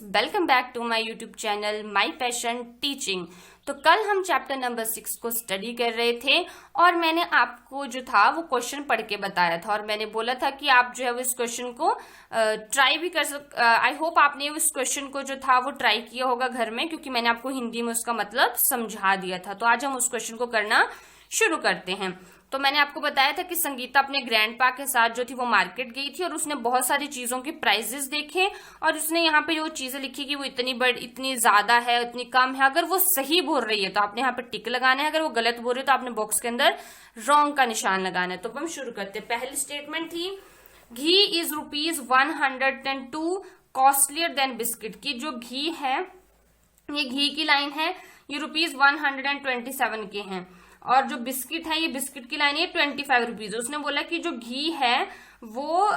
Welcome back to my YouTube channel my passion teaching. तो कल हम चैप्टर नंबर 6 को स्टडी कर रहे थे और मैंने आपको जो था वो क्वेश्चन पढ़ के बताया था और मैंने बोला था कि आप जो है वो इस क्वेश्चन को ट्राई भी कर आई होप आपने इस क्वेश्चन को जो था वो ट्राई किया होगा घर में, क्योंकि मैंने आपको हिंदी में उसका मतलब समझा दिया था। तो आज हम उस क्वेश्चन को करना शुरू करते हैं। तो मैंने आपको बताया था कि संगीता अपने ग्रैंडपा के साथ जो थी वो मार्केट गई थी और उसने बहुत सारी चीजों के प्राइजेस देखे और उसने यहाँ पे जो चीजें लिखी कि वो इतनी ज्यादा है, इतनी कम है। अगर वो सही बोल रही है तो आपने यहाँ पे टिक लगाना है, अगर वो गलत बोल रही है तो आपने बॉक्स के अंदर रॉन्ग का निशान लगाना है। तो हम शुरू करते हैं। पहली स्टेटमेंट थी घी इज ₹102 कॉस्टलियर देन बिस्किट। की जो घी है, ये घी की लाइन है, ये ₹127 के हैं और जो बिस्किट है, ये बिस्किट की लाइन है ₹25। उसने बोला कि जो घी है वो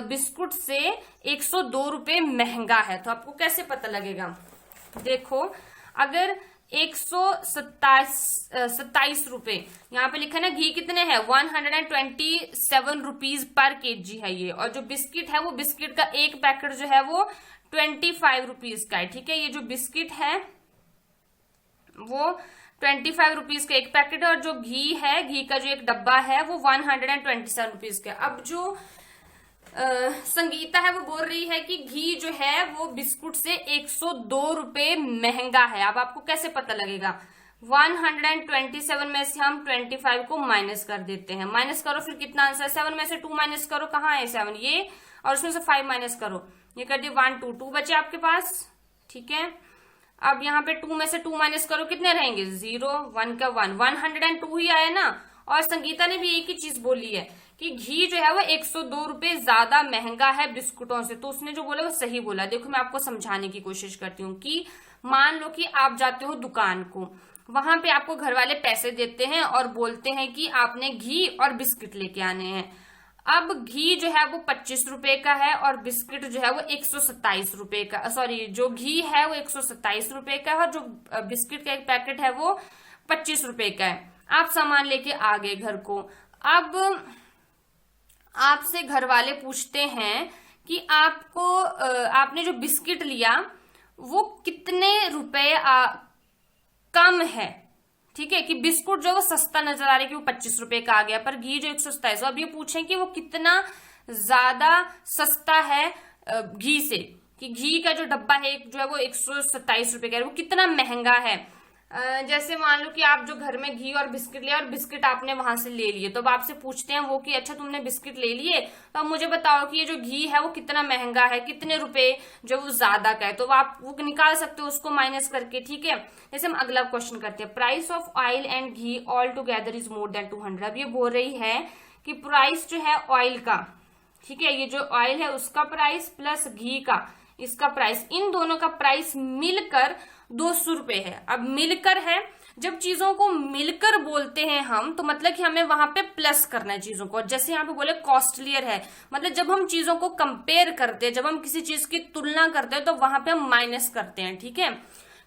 बिस्कुट से ₹102 महंगा है। तो आपको कैसे पता लगेगा? देखो, अगर 127 रुपए यहाँ पे लिखा है ना, घी कितने हैं 127 रुपीज पर केजी है ये, और जो बिस्किट है वो बिस्किट का एक पैकेट जो है वो 25 रुपीज का है। ठीक है, ये जो बिस्किट है वो 25 रुपीज का एक पैकेट है और जो घी है, घी का जो एक डब्बा है वो 127 रुपीज का। अब जो संगीता है वो बोल रही है कि घी जो है वो बिस्कुट से ₹102 महंगा है। अब आपको कैसे पता लगेगा? 127 में से हम 25 को माइनस कर देते हैं। माइनस करो, फिर कितना आंसर? 7 में से 2 माइनस करो, कहाँ है 7? ये, और उसमें से 5 माइनस करो, ये कर दिए 1 2 बचे आपके पास। ठीक है, अब यहाँ पे 2 में से 2 माइनस करो, कितने रहेंगे? 0, 1 का 1, 102 ही आया ना। और संगीता ने भी एक ही चीज बोली है कि घी जो है वो ₹102 ज्यादा महंगा है बिस्कुटों से। तो उसने जो बोला वो सही बोला। देखो, मैं आपको समझाने की कोशिश करती हूँ कि मान लो कि आप जाते हो दुकान को, वहां पे आपको घर वाले पैसे देते हैं और बोलते हैं कि आपने घी और बिस्किट लेके आने हैं। अब घी जो है वो ₹25 का है और बिस्किट जो है वो ₹127 का, सॉरी, जो घी है वो ₹127 का है और जो बिस्किट का एक पैकेट है वो ₹25 का है। आप सामान लेके आ गए घर को। अब आपसे घर वाले पूछते हैं कि आपने जो बिस्किट लिया वो कितने रुपए कम है। ठीक है, कि बिस्कुट जो वो सस्ता नजर आ रहा है कि वो ₹25 का आ गया, पर घी जो 127। अब ये पूछें कि वो कितना ज्यादा सस्ता है घी से, कि घी का जो डब्बा है जो है वो ₹127 का है, वो कितना महंगा है। जैसे मान लो कि आप जो घर में घी और बिस्किट लिया और बिस्किट आपने वहां से ले लिए, तो अब आपसे पूछते हैं वो कि अच्छा तुमने बिस्किट ले लिए, तो अब मुझे बताओ कि ये जो घी है वो कितना महंगा है, कितने रुपए जो वो ज्यादा का है। तो आप वो निकाल सकते हो उसको माइनस करके। ठीक है, जैसे हम अगला क्वेश्चन करते हैं। Price of oil and ghee all together is more than 200। अब ये बोल रही है कि प्राइस जो है ऑयल का, ठीक है, ये जो ऑयल है उसका प्राइस प्लस घी का, इसका प्राइस, इन दोनों का प्राइस मिलकर ₹200 है। अब मिलकर है, जब चीजों को मिलकर बोलते हैं हम, तो मतलब कि हमें वहां पे प्लस करना है चीजों को। जैसे यहाँ पे बोले कॉस्टलियर है, मतलब जब हम चीजों को कंपेयर करते हैं, जब हम किसी चीज की तुलना करते हैं तो वहां पे हम माइनस करते हैं। ठीक है,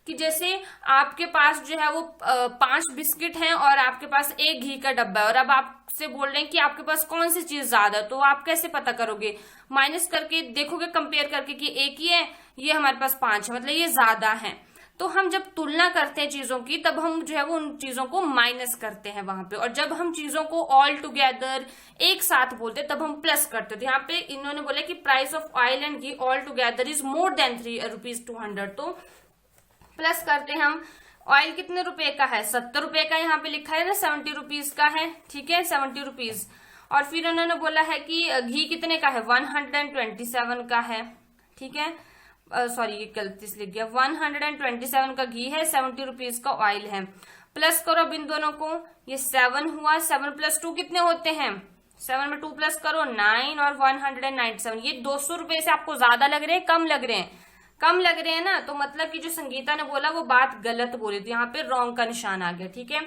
कि जैसे आपके पास जो है वो 5 बिस्किट हैं और आपके पास एक घी का डब्बा है और अब आपसे बोल रहे हैं कि आपके पास कौन सी चीज ज्यादा है, तो आप कैसे पता करोगे? माइनस करके देखोगे, कंपेयर करके कि एक ही है, ये हमारे पास 5 है, मतलब ये ज्यादा है। तो हम जब तुलना करते हैं चीजों की, तब हम जो है वो उन चीजों को माइनस करते हैं वहां पे, और जब हम चीजों को ऑल टुगेदर एक साथ बोलते हैं तब हम प्लस करते हैं। तो यहाँ पे इन्होंने बोला कि price of oil and ghee all together is more than ₹200, तो प्लस करते हैं हम। ऑयल कितने रुपए का है? ₹70 का, यहाँ पे लिखा है ना, ₹70 का है। ठीक है, ₹70। और फिर उन्होंने बोला है कि घी कितने का है? 127 का है। ठीक है, सॉरी, ये गलती से लिख गया, 127 का घी है, ₹70 का ऑयल है। प्लस करो अब इन दोनों को, ये 7 हुआ, 7 + 2 कितने होते हैं? 7 में 2 प्लस करो 9 और 197। ये ₹200 से आपको ज्यादा लग रहे हैं, कम लग रहे हैं? कम लग रहे हैं ना, तो मतलब कि जो संगीता ने बोला वो बात गलत बोली, तो यहाँ पे रॉन्ग का निशान आ गया। ठीक है,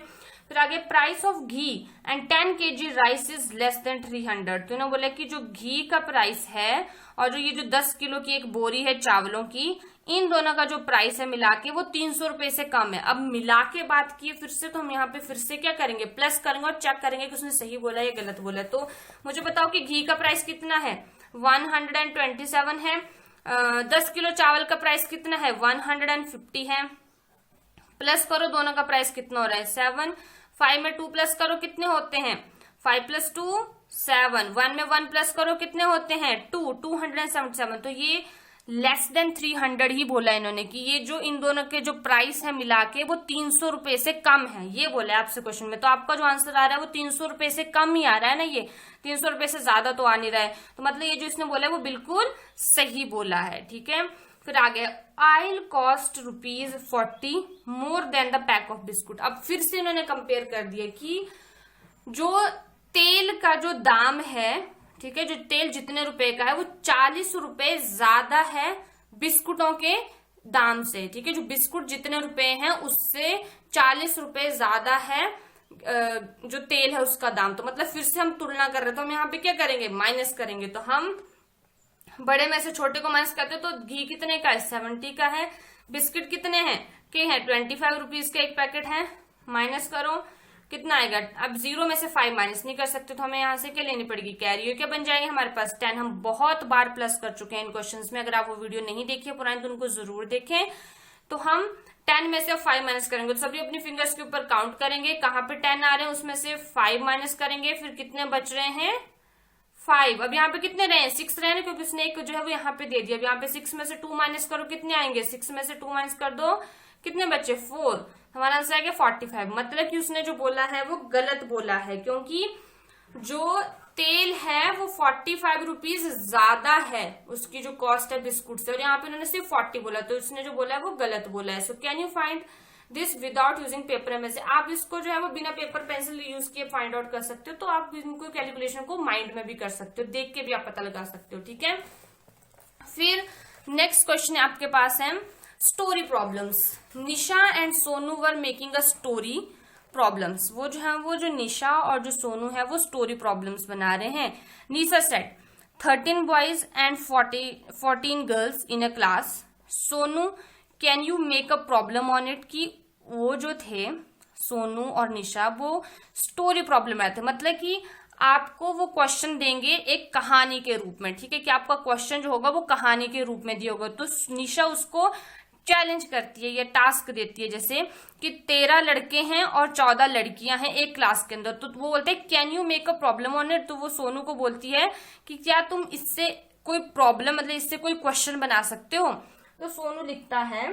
फिर आगे price of ghee and 10 kg rice is less than 300। तो इन्होंने बोला कि जो घी का प्राइस है और जो ये जो 10 किलो की एक बोरी है चावलों की, इन दोनों का जो प्राइस है मिला के वो ₹300 से कम है। अब मिला के बात की फिर से, तो हम यहाँ पे फिर से क्या करेंगे? प्लस करेंगे और चेक करेंगे कि उसने सही बोला या गलत बोला। तो मुझे बताओ कि घी का प्राइस कितना है? 127 है, 10 किलो चावल का प्राइस कितना है 150 है, प्लस करो दोनों का प्राइस कितना हो रहा है 7, 5 में 2 प्लस करो कितने होते हैं 5 + 2 7, 1 में 1 प्लस करो कितने होते हैं 2, 277। तो ये लेस देन 300 ही बोला इन्होंने कि ये जो इन दोनों के जो प्राइस है मिला के वो 300 रुपए से कम है, ये बोला है आपसे क्वेश्चन में। तो आपका जो आंसर आ रहा है वो 300 रुपए से कम ही आ रहा है ना, ये 300 रुपए से ज्यादा तो आ नहीं रहा है। तो मतलब ये जो इसने बोला है वो बिल्कुल सही बोला है, ठीक है। फिर आगे oil cost ₹40 more than the pack of biscuit. अब फिर से इन्होंने कंपेयर कर दिया कि जो तेल का जो दाम है, ठीक है, जो तेल जितने रुपए का है वो 40 रुपए ज्यादा है बिस्कुटों के दाम से, ठीक है। जो बिस्कुट जितने रुपए हैं उससे 40 रुपए ज्यादा है जो तेल है उसका दाम। तो मतलब फिर से हम तुलना कर रहे हैं, तो हम यहाँ पे क्या करेंगे माइनस करेंगे। तो हम बड़े में से छोटे को माइनस करते हैं, तो घी कितने का है 70 का है, बिस्किट कितने हैं के हैं 25 रुपीज का एक पैकेट है, माइनस करो कितना आएगा। अब 0 में से 5 माइनस नहीं कर सकते, तो हमें यहाँ से क्या लेनी पड़ेगी कैरी, क्या बन जाएंगे हमारे पास 10। हम बहुत बार प्लस कर चुके हैं इन क्वेश्चंस में, अगर आप वो वीडियो नहीं देखिए पुरानी तो उनको जरूर देखें। तो हम 10 में से 5 माइनस करेंगे, तो सभी अपनी फिंगर्स के ऊपर काउंट करेंगे कहाँ पे 10 आ रहे हैं, उसमें से 5 माइनस करेंगे, फिर कितने बच रहे हैं 5। अब यहाँ पे कितने रहे 6 रहे हैं, क्योंकि उसने एक जो है वो यहाँ पे दे दिया। अब यहाँ पे 6 में से 2 माइनस करो कितने आएंगे, 6 में से 2 माइनस कर दो कितने बचे 4, हमारा आंसर आ गया 45। मतलब कि उसने जो बोला है वो गलत बोला है, क्योंकि जो तेल है वो 45 रुपीज ज्यादा है उसकी जो कॉस्ट है बिस्कुट से, और यहाँ पे उन्होंने सिर्फ 40 बोला, तो उसने जो बोला है वो गलत बोला है। So can you find this without using paper M से। आप इसको जो है वो बिना पेपर पेंसिल यूज किए फाइंड आउट कर सकते हो। तो आप इनको कैलकुलेशन को माइंड में भी कर सकते हो, देख के भी आप पता लगा सकते हो, ठीक है। फिर नेक्स्ट क्वेश्चन आपके पास है story problems. Nisha and Sonu were making a story problems. वो जो है वो जो निशा और जो सोनू है वो स्टोरी प्रॉब्लम्स बना रहे हैं। Nisha said 13 boys and 14 girls in a class. Sonu can you make a problem on it. कि वो जो थे सोनू और निशा वो स्टोरी प्रॉब्लम आए थे, मतलब कि आपको वो क्वेश्चन देंगे एक कहानी के रूप में, ठीक है, कि आपका क्वेश्चन जो होगा वो कहानी के रूप में दिया होगा। तो निशा उसको चैलेंज करती है या टास्क देती है, जैसे कि 13 लड़के हैं और 14 लड़कियां हैं एक क्लास के अंदर। तो वो बोलते हैं can you make a problem on it. तो वो सोनू को बोलती है कि क्या तुम इससे कोई प्रॉब्लम मतलब इससे कोई क्वेश्चन बना सकते हो। तो सोनू लिखता है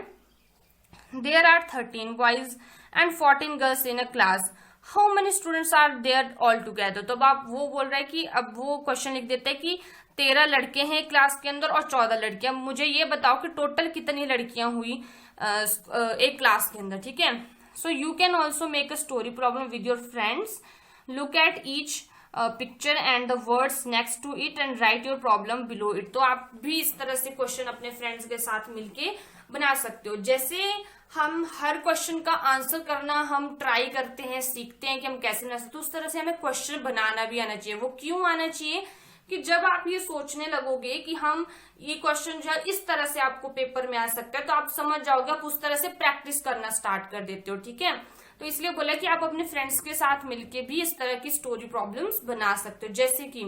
there are 13 boys and 14 girls in a class, how many students are there altogether. तो अब आप वो बोल रहा है कि अब वो क्वेश्चन लिख देते हैं कि 13 लड़के हैं क्लास के अंदर और 14 लड़कियां, मुझे ये बताओ कि टोटल कितनी लड़कियां हुई एक क्लास के अंदर, ठीक है। So you can also make a story problem with your friends, look at each picture and the words next to it and write your problem below it. तो आप भी इस तरह से क्वेश्चन अपने फ्रेंड्स के साथ मिलके बना सकते हो। जैसे हम हर क्वेश्चन का आंसर करना हम ट्राई करते हैं, सीखते हैं कि हम कैसे बना सकते, उस तरह से हमें क्वेश्चन बनाना भी आना चाहिए। वो क्यों आना चाहिए कि जब आप ये सोचने लगोगे कि हम ये क्वेश्चन जो है इस तरह से आपको पेपर में आ सकता है, तो आप समझ जाओगे, आप उस तरह से प्रैक्टिस करना स्टार्ट कर देते हो, ठीक है। तो इसलिए बोला कि आप अपने फ्रेंड्स के साथ मिलके भी इस तरह की स्टोरी प्रॉब्लम्स बना सकते हो। जैसे कि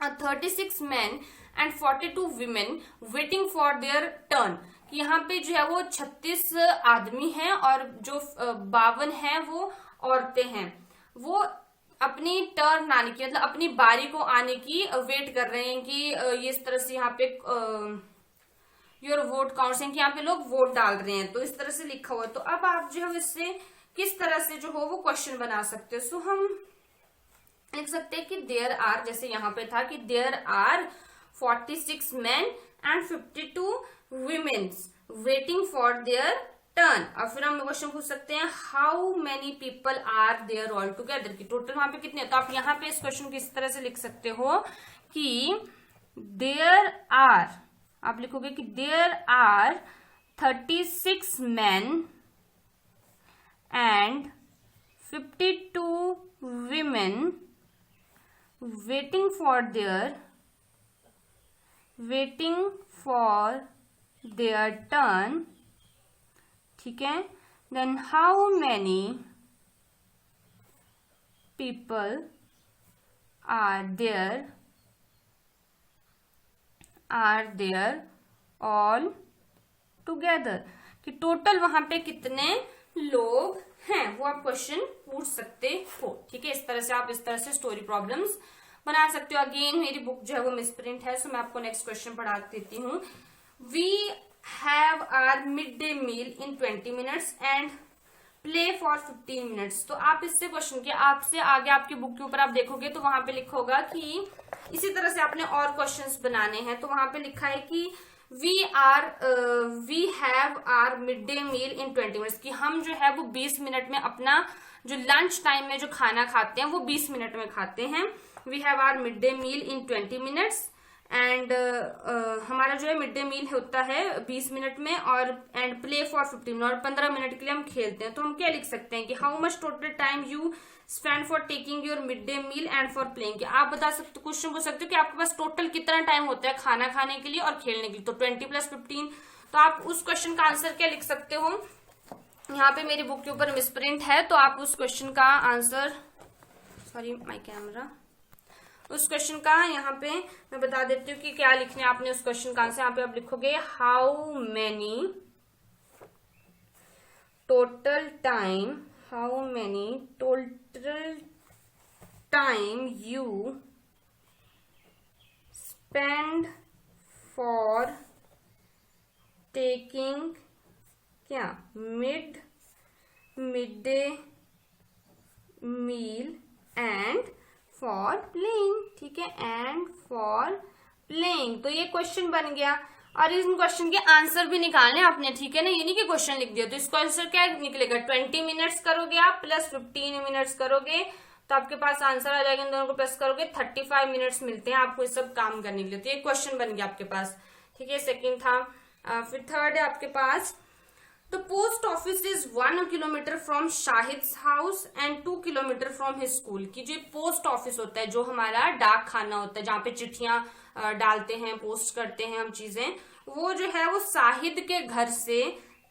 36 men and 42 women waiting for their turn। कि यहाँ पे जो है वो 36 आदमी हैं और जो 52 हैं वो औरतें हैं, वो अपनी टर्न आने की मतलब अपनी बारी को आने की वेट कर रहे हैं कि ये इस तरह से यहाँ पे योर वोट काउंट्स हैं कि यहाँ पे लोग वोट डाल रहे हैं, तो इस तरह से लिखा हुआ है। तो अब आप जो है इससे किस तरह से जो हो वो क्वेश्चन बना सकते हो। सो हम लिख सकते हैं कि देयर आर, जैसे यहाँ पे था कि there are 46 men and 52 women waiting for their turn। अब फिर हम क्वेश्चन पूछ सकते हैं how many people are there altogether, की टोटल वहां पे कितने। तो आप यहाँ पे इस क्वेश्चन को इस तरह से लिख सकते हो कि देयर आर, आप लिखोगे कि there are 36 men and 52 women waiting for their turn, ठीक है। Then how many people are there altogether, कि टोटल वहां पे कितने लोग हैं, वो आप क्वेश्चन पूछ सकते हो। ठीक है, इस तरह से स्टोरी प्रॉब्लम्स बना सकते हो। अगेन मेरी बुक जो है वो मिसप्रिंट है, सो मैं आपको नेक्स्ट क्वेश्चन पढ़ा देती हूँ। We have our mid day meal in 20 minutes and play for 15 minutes. तो आप इससे क्वेश्चन के आपसे आगे आपकी बुक के ऊपर आप देखोगे तो वहां पे लिखा होगा कि इसी तरह से आपने और क्वेश्चंस बनाने हैं। तो वहां पे लिखा है कि we have our mid day meal in 20 minutes, कि हम जो है वो 20 मिनट में अपना जो लंच टाइम में जो खाना खाते हैं वो 20 मिनट में खाते हैं। We have our mid day meal in 20 minutes and हमारा जो है मिड डे मील होता है 20 मिनट में, और एंड प्ले फॉर 15 मिनट, और 15 मिनट के लिए हम खेलते हैं। तो हम क्या लिख सकते हैं कि how much total time you spend for taking your mid day meal and for playing. आप बता सकते, क्वेश्चन पूछ सकते हो कि आपके पास टोटल कितना टाइम होता है खाना खाने के लिए और खेलने के लिए। तो 20 + 15, तो आप उस क्वेश्चन का आंसर क्या लिख सकते हो। यहाँ पे मेरी बुक के ऊपर मिसप्रिंट है, तो आप उस क्वेश्चन का आंसर, सॉरी माय कैमरा, उस क्वेश्चन का यहाँ पे मैं बता देती हूँ कि क्या लिखने आपने उस क्वेश्चन का आंसर। यहाँ पे आप लिखोगे how many total time you spend for taking क्या mid day meal and for playing. ठीक है, एंड फॉर प्लेइंग। तो ये क्वेश्चन बन गया, और इन क्वेश्चन के आंसर भी निकालने आपने। ठीक है ना, ये नहीं कि क्वेश्चन लिख दिया। तो इसका आंसर क्या निकलेगा, 20 मिनट्स करोगे आप प्लस 15 मिनट्स करोगे तो आपके पास आंसर आ जाएगा। इन दोनों को प्लस करोगे 35 मिनट्स मिलते हैं आपको ये सब काम करने के लिए। तो ये क्वेश्चन बन गया आपके पास। ठीक है, सेकेंड था। फिर थर्ड है आपके पास, the post office is 1 kilometre from Shahid's house and 2 kilometre from his school. की जो पोस्ट ऑफिस होता है, जो हमारा डाक खाना होता है जहाँ पे चिट्ठियां डालते हैं, पोस्ट करते हैं हम चीजें, वो जो है वो शाहिद के घर से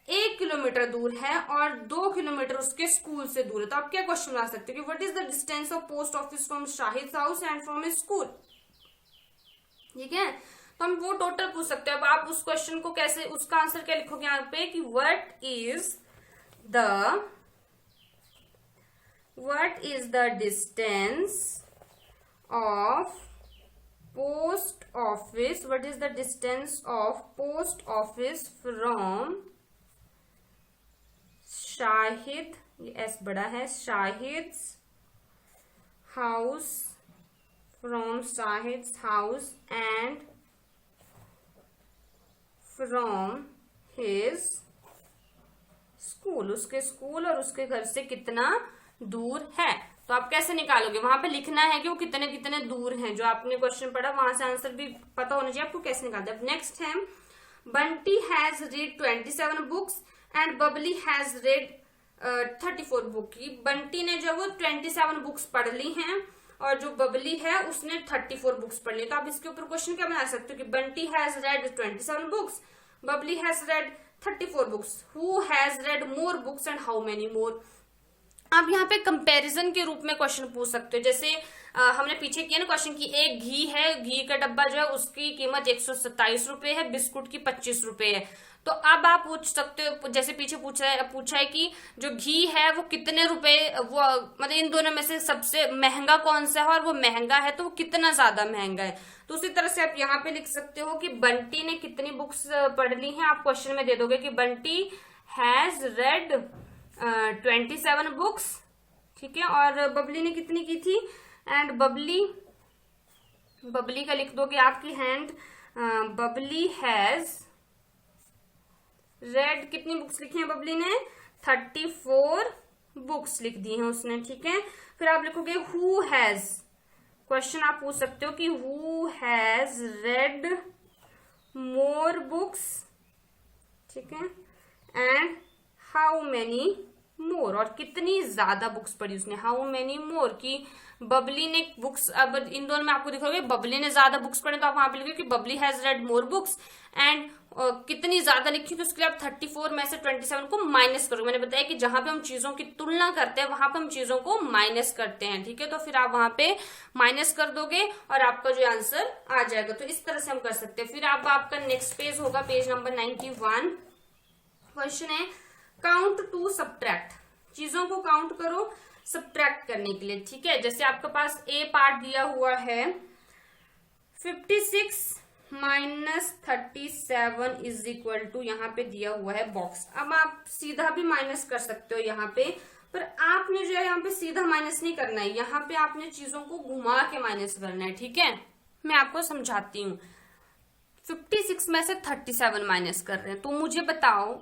1 किलोमीटर दूर है और 2 किलोमीटर उसके स्कूल से दूर है। तो आप क्या क्वेश्चन बना सकते हो कि what is the distance of post office from Shahid house and from his school. ठीक है, तो हम वो टोटल पूछ सकते हैं। अब आप उस क्वेश्चन को कैसे, उसका आंसर क्या लिखोगे यहाँ पे कि what is the distance of post office, what is the distance of post office from Shahid, ये एस बड़ा है, Shahid's house, from Shahid's house and from his school, उसके स्कूल और उसके घर से कितना दूर है। तो आप कैसे निकालोगे, वहां पे लिखना है कि वो कितने कितने दूर हैं। जो आपने क्वेश्चन पढ़ा वहां से आंसर भी पता होना चाहिए आपको कैसे निकालते हैं। नेक्स्ट है, Bunty has read 27 books and Babli has red 34 book. Bunty ने जो वो 27 बुक्स पढ़ ली हैं और जो बबली है उसने 34 बुक्स पढ़ ली। तो आप इसके ऊपर क्वेश्चन क्या बना सकते हो कि Bunty has red 27 books, Babli has red 34 books, who has red more books and how many more. आप यहाँ पे कंपैरिजन के रूप में क्वेश्चन पूछ सकते हो। जैसे हमने पीछे किया ना क्वेश्चन की, एक घी है, घी का डब्बा जो है उसकी कीमत 127 रुपए है, बिस्कुट की 25 रुपए है। तो अब आप पूछ सकते हो, जैसे पीछे पूछा है कि जो घी है वो कितने रुपए, वो मतलब इन दोनों में से सबसे महंगा कौन सा है और वो महंगा है तो वो कितना ज्यादा महंगा है। तो उसी तरह से आप यहाँ पे लिख सकते हो कि बंटी ने कितनी बुक्स पढ़ ली हैं। आप क्वेश्चन में दे दोगे कि बंटी हैज रेड 27 बुक्स, ठीक है, और बबली ने कितनी की थी, एंड बबली का लिख दोगे आपकी हैंड, बबली हैज रेड, कितनी बुक्स लिखी हैं बबली ने, 34 बुक्स लिख दी हैं उसने। ठीक है, फिर आप लिखोगे हु हैज, क्वेश्चन आप पूछ सकते हो कि who has red more books, ठीक है, एंड हाउ मेनी मोर, और कितनी ज्यादा बुक्स पढ़ी उसने, हाउ मेनी मोर, की बबली ने बुक्स, अब इन दोनों में आपको दिखोगे बबली ने ज्यादा बुक्स पढ़े तो आप वहां पे लिखोगे कि Babli has red more books, and कितनी ज्यादा लिखी तो उसके लिए आप 34 में से 27 को माइनस करोगे। मैंने बताया कि जहां पे हम चीजों की तुलना करते हैं वहां पे हम चीजों को माइनस करते हैं, ठीक है। तो फिर आप वहां पे माइनस कर दोगे और आपका जो आंसर आ जाएगा। तो इस तरह से हम कर सकते हैं। फिर आपका नेक्स्ट पेज होगा पेज नंबर 91। क्वेश्चन है काउंट टू सब्ट्रैक्ट, चीजों को काउंट करो सब्ट्रैक्ट करने के लिए, ठीक है। जैसे आपके पास ए पार्ट दिया हुआ है 56 माइनस 37 इज इक्वल टू, यहाँ पे दिया हुआ है बॉक्स। अब आप सीधा भी माइनस कर सकते हो यहाँ पे, पर आपने जो है यहाँ पे सीधा माइनस नहीं करना है, यहाँ पे आपने चीजों को घुमा के माइनस करना है, ठीक है। मैं आपको समझाती हूँ। 56 में से 37 माइनस कर रहे हैं, तो मुझे बताओ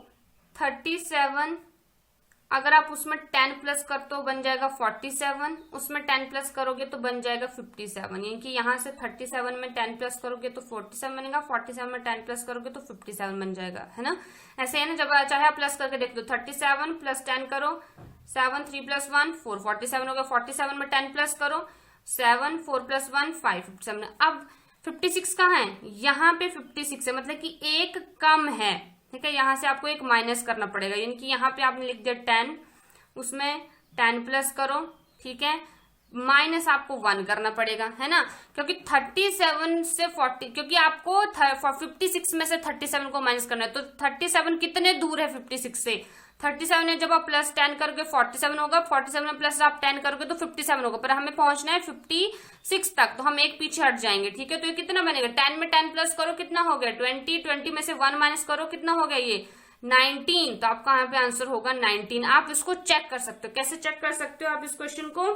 37 अगर आप उसमें 10 प्लस कर तो बन जाएगा 47, उसमें 10 प्लस करोगे तो बन जाएगा 57, यानी कि यहाँ से 37 में 10 प्लस करोगे तो 47 बनेगा, 47 में 10 प्लस करोगे तो 57 बन जाएगा, है ना। ऐसे है ना, जब चाहे आप प्लस करके देख लो, 37 प्लस 10 करो, 7 3 प्लस 1 4, 47 हो गया। 47 में 10 प्लस करो, 7 4 प्लस 1 5, 57। अब 56 कहाँ है, यहाँ पे 56 है, मतलब कि एक कम है, ठीक है। यहाँ से आपको एक माइनस करना पड़ेगा, यानी कि यहाँ पे आपने लिख दिया 10, उसमें 10 प्लस करो, ठीक है, माइनस आपको 1 करना पड़ेगा, है ना, क्योंकि 37 से 40, क्योंकि आपको 56 में से 37 को माइनस करना है। तो 37 कितने दूर है 56 से, 37 में जब आप प्लस 10 करोगे 47 होगा, 47 में प्लस आप 10 करोगे तो 57 होगा, पर हमें पहुंचना है 56 तक, तो हम एक पीछे हट जाएंगे, ठीक है। तो ये कितना बनेगा, 10 में 10 प्लस करो कितना हो गया 20, 20 में से 1 माइनस करो कितना हो गया ये 19, तो आपका यहाँ पे आंसर होगा 19। आप इसको चेक कर सकते हो, कैसे चेक कर सकते हो, आप इस क्वेश्चन को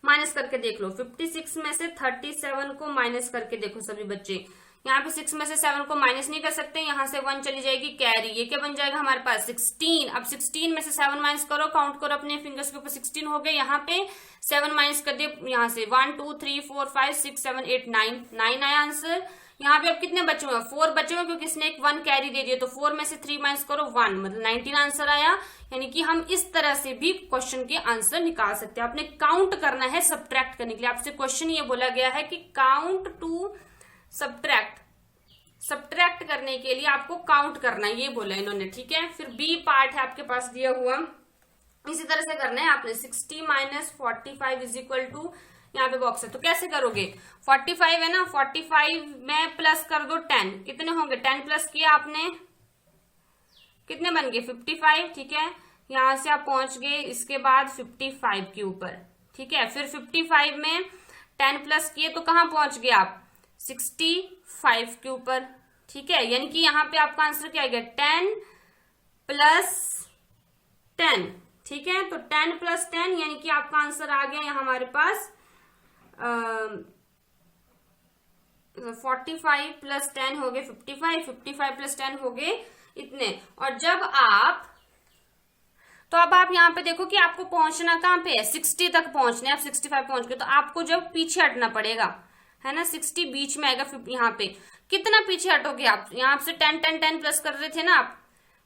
माइनस करके देख लो। 56 में से 37 को माइनस करके देखो सभी बच्चे, यहाँ पे 6 में से 7 को माइनस नहीं कर सकते, यहाँ से 1 चली जाएगी कैरी, ये क्या बन जाएगा हमारे पास 16। अब 16 में से 7 माइनस करो, काउंट करो अपने फिंगर्स के ऊपर, 16 हो गए, यहाँ पे 7 माइनस कर दिए, यहाँ से 1 2 3 4 5 6 7 8 9 आया आंसर। यहाँ पे अब कितने बचे हुए, 4 बचे हुए, क्योंकि इसने एक 1 कैरी दे दिया, तो 4 में से 3 माइनस करो 1, मतलब 19 आंसर आया। यानी कि हम इस तरह से भी क्वेश्चन के आंसर निकाल सकते हैं। आपने काउंट करना है सब्ट्रैक्ट करने के लिए, आपसे क्वेश्चन ये बोला गया है कि काउंट टू सब्ट्रैक्ट, सब्ट्रैक्ट करने के लिए आपको काउंट करना है, ये बोला इन्होंने, ठीक है। फिर बी पार्ट है आपके पास दिया हुआ, इसी तरह से करना है आपने। 60 माइनस 45 इज इक्वल टू, यहाँ पे बॉक्स है, तो कैसे करोगे, 45 है ना, 45 में प्लस कर दो 10, कितने होंगे, 10 प्लस किया आपने, कितने बन गए 55, ठीक है। यहां से आप पहुंच गए इसके बाद 55 के ऊपर, ठीक है। फिर 55 में 10 प्लस किए तो कहां पहुंच गए आप 65 के ऊपर, ठीक है। यानी कि यहाँ पे आपका आंसर क्या आ गया 10 प्लस 10, ठीक है। तो 10 प्लस 10 यानी कि आपका आंसर आ गया यहाँ हमारे पास 45 प्लस 10 हो गए 55, 55 प्लस 10 हो गए इतने। और जब आप, तो अब आप यहाँ पे देखो कि आपको पहुंचना कहाँ पे है, 60 तक पहुंचना है। आप 65 पहुंच गए तो आपको जब पीछे हटना पड़ेगा, है ना, 60 बीच में आएगा। यहाँ पे कितना पीछे हटोगे आप, यहाँ से 10 10 10 प्लस कर रहे थे ना आप,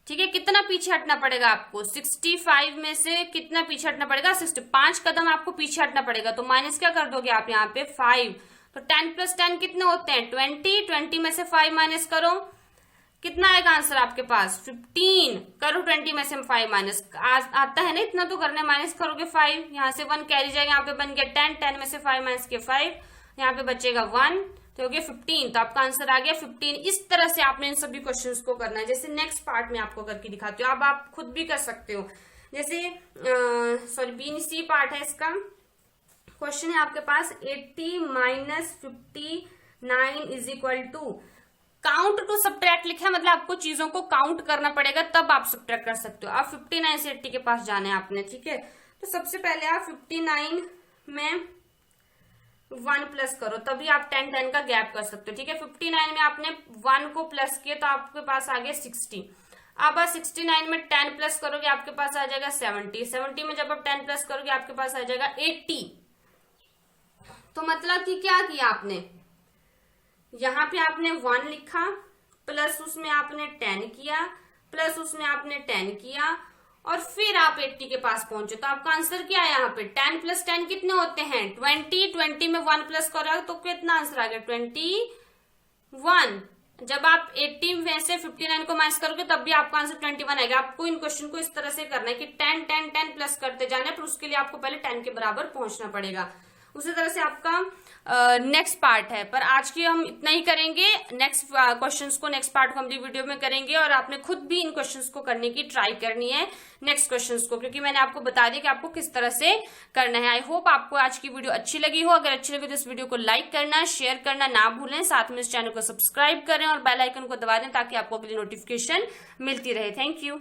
ठीक है। कितना पीछे हटना पड़ेगा आपको, 65 में से कितना पीछे हटना पड़ेगा, 5 कदम आपको पीछे हटना पड़ेगा। तो माइनस क्या कर दोगे आप यहाँ पे 5, तो 10 प्लस 10 कितने होते हैं 20, 20 में से 5 माइनस करो, कितना आएगा आंसर आपके पास 15, करो 20 में से 5 माइनस, आता है ना इतना तो करने, माइनस करोगे 5, यहाँ से 1 कैरी जाएगा, यहाँ पे बन गया 10, 10 में से 5 माइनस किया 5, यहाँ पे बचेगा 1, तो हो गया 15, तो आपका आंसर आ गया 15। इस तरह से आपने इन सभी क्वेश्चंस को करना है। जैसे नेक्स्ट पार्ट में आपको करके दिखाती हूँ, अब आप खुद भी कर सकते हो। जैसे सॉरी बी सी पार्ट है, इसका क्वेश्चन है आपके पास 80 minus 59 is equal to, count to subtract लिखा है, मतलब आपको चीजों को काउंट करना पड़ेगा तब आप सब्ट्रैक्ट कर सकते हो। अब 59 से 80 के पास जाना है आपने, ठीक है। तो सबसे पहले आप 59 में 1 प्लस करो, तभी आप 10 10 का गैप कर सकते हो, ठीक है। 59 में आपने 1 को प्लस किया तो आपके पास आ गया 60। अब आप 69 में 10 प्लस करोगे आपके पास आ जाएगा 70, 70 में जब आप 10 प्लस करोगे आपके पास आ जाएगा 80। तो मतलब कि क्या किया आपने, यहाँ पे आपने 1 लिखा, प्लस उसमें आपने 10 किया, प्लस उसमें आपने 10 किया, और फिर आप 80 के पास पहुंचे। तो आपका आंसर क्या है यहाँ पे 10 + 10 कितने होते हैं 20, 20 में 1 प्लस करोगे तो कितना आंसर आ गया 21। जब आप 80 में से 59 को माइनस करोगे तब भी आपका आंसर 21 आएगा। आपको इन क्वेश्चन को इस तरह से करना है कि 10 10 10 प्लस करते जाना है, पर उसके लिए आपको पहले 10 के बराबर पहुंचना पड़ेगा। उसी तरह से आपका नेक्स्ट पार्ट है, पर आज की हम इतना ही करेंगे। नेक्स्ट क्वेश्चंस को नेक्स्ट पार्ट को हम वीडियो में करेंगे और आपने खुद भी इन क्वेश्चंस को करने की ट्राई करनी है नेक्स्ट क्वेश्चंस को, क्योंकि मैंने आपको बता दिया कि आपको किस तरह से करना है। आई होप आपको आज की वीडियो अच्छी लगी हो। अगर अच्छी लगी तो इस वीडियो को लाइक करना, शेयर करना ना भूलें, साथ में इस चैनल को सब्सक्राइब करें और बेल आइकन को दबा दें ताकि आपको अगली नोटिफिकेशन मिलती रहे। Thank you.